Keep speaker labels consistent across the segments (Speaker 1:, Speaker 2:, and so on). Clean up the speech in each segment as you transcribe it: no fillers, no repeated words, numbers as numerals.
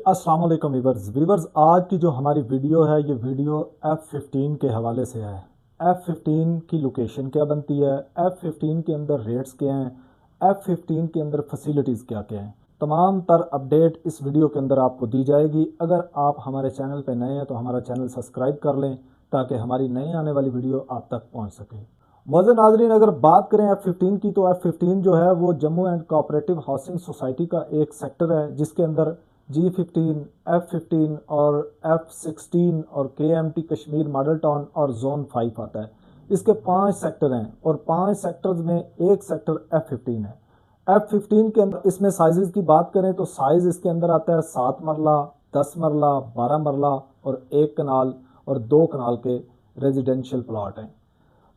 Speaker 1: अस्सलाम वालेकुम वीवर्स, आज की जो हमारी वीडियो है ये वीडियो F15 के हवाले से है। F15 की लोकेशन क्या बनती है, F15 के अंदर रेट्स क्या हैं, F15 के अंदर फैसिलिटीज़ क्या क्या हैं, तमाम तर अपडेट इस वीडियो के अंदर आपको दी जाएगी। अगर आप हमारे चैनल पर नए हैं तो हमारा चैनल सब्सक्राइब कर लें ताकि हमारी नई आने वाली वीडियो आप तक पहुँच सके। मौजूद नाजरीन, अगर बात करें F15 की तो F15 जो है वो Jammu and cooperative housing society का एक सेक्टर है जिसके अंदर G15, F15 और F16 और KMT कश्मीर मॉडल टाउन और जोन 5 आता है। इसके 5 सेक्टर हैं और 5 सेक्टर्स में एक सेक्टर F15 है। F15 के अंदर इसमें साइजेस की बात करें तो साइज इसके अंदर आता है 7 मरला, 10 मरला, 12 मरला और 1 कनाल और 2 कनाल के रेजिडेंशियल प्लॉट हैं।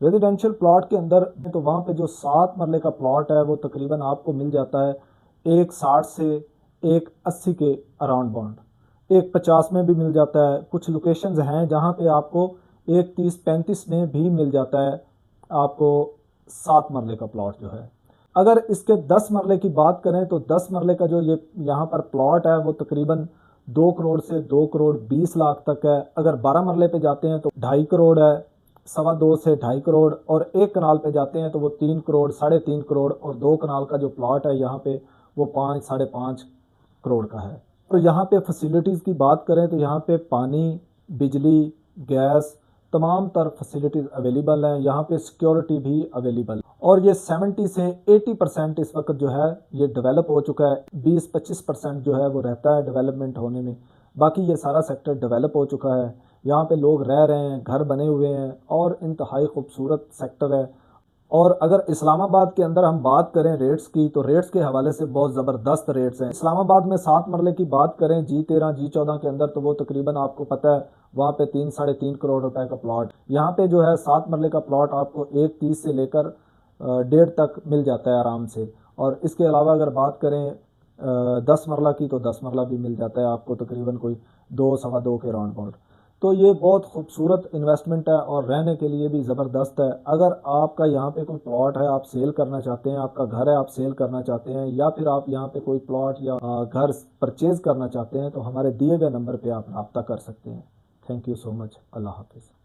Speaker 1: रेजिडेंशियल प्लॉट के अंदर तो वहाँ पे जो 7 मरले का प्लॉट है वो तकरीबन आपको मिल जाता है 160 से 180 के अराउंड बाउंड, 150 में भी मिल जाता है। कुछ लोकेशंस हैं जहाँ पे आपको 130-35 में भी मिल जाता है आपको 7 मरले का प्लॉट जो है। अगर इसके 10 मरले की बात करें तो 10 मरले का जो ये यहाँ पर प्लॉट है वो तकरीबन 2 करोड़ से 2 करोड़ 20 लाख तक है। अगर 12 मरले पे जाते हैं तो 2.5 करोड़ है, 2.25 से 2.5 करोड़, और 1 कनाल पे जाते हैं तो वो 3 करोड़, 3.5 करोड़, और 2 कनाल का जो प्लॉट है यहाँ पे वो 5, 5.5 करोड़ का है। तो यहाँ पे फैसिलिटीज़ की बात करें तो यहाँ पे पानी, बिजली, गैस, तमाम तर फैसिलिटीज़ अवेलेबल हैं। यहाँ पे सिक्योरिटी भी अवेलेबल है और ये 70 से 80% इस वक्त जो है ये डेवलप हो चुका है। 20-25% जो है वो रहता है डेवलपमेंट होने में, बाकी ये सारा सेक्टर डेवलप हो चुका है। यहाँ पे लोग रह रहे हैं, घर बने हुए हैं और इंतहाई खूबसूरत सेक्टर है। और अगर इस्लामाबाद के अंदर हम बात करें रेट्स की तो रेट्स के हवाले से बहुत ज़बरदस्त रेट्स हैं। इस्लामाबाद में 7 मरले की बात करें G13, G14 के अंदर तो वो तकरीबन आपको पता है वहाँ पे 3-3.5 करोड़ रुपए का प्लॉट। यहाँ पे जो है 7 मरले का प्लॉट आपको 1.30 से लेकर 1.5 तक मिल जाता है आराम से। और इसके अलावा अगर बात करें 10 मरला की तो 10 मरला भी मिल जाता है आपको तकरीबन कोई 2-2.25 के राउंड अबाउट। तो ये बहुत खूबसूरत इन्वेस्टमेंट है और रहने के लिए भी ज़बरदस्त है। अगर आपका यहाँ पे कोई प्लॉट है, आप सेल करना चाहते हैं, आपका घर है, आप सेल करना चाहते हैं, या फिर आप यहाँ पे कोई प्लॉट या घर परचेज़ करना चाहते हैं तो हमारे दिए गए नंबर पे आप रब्ता कर सकते हैं। Thank you so much. Allah हाफिज़।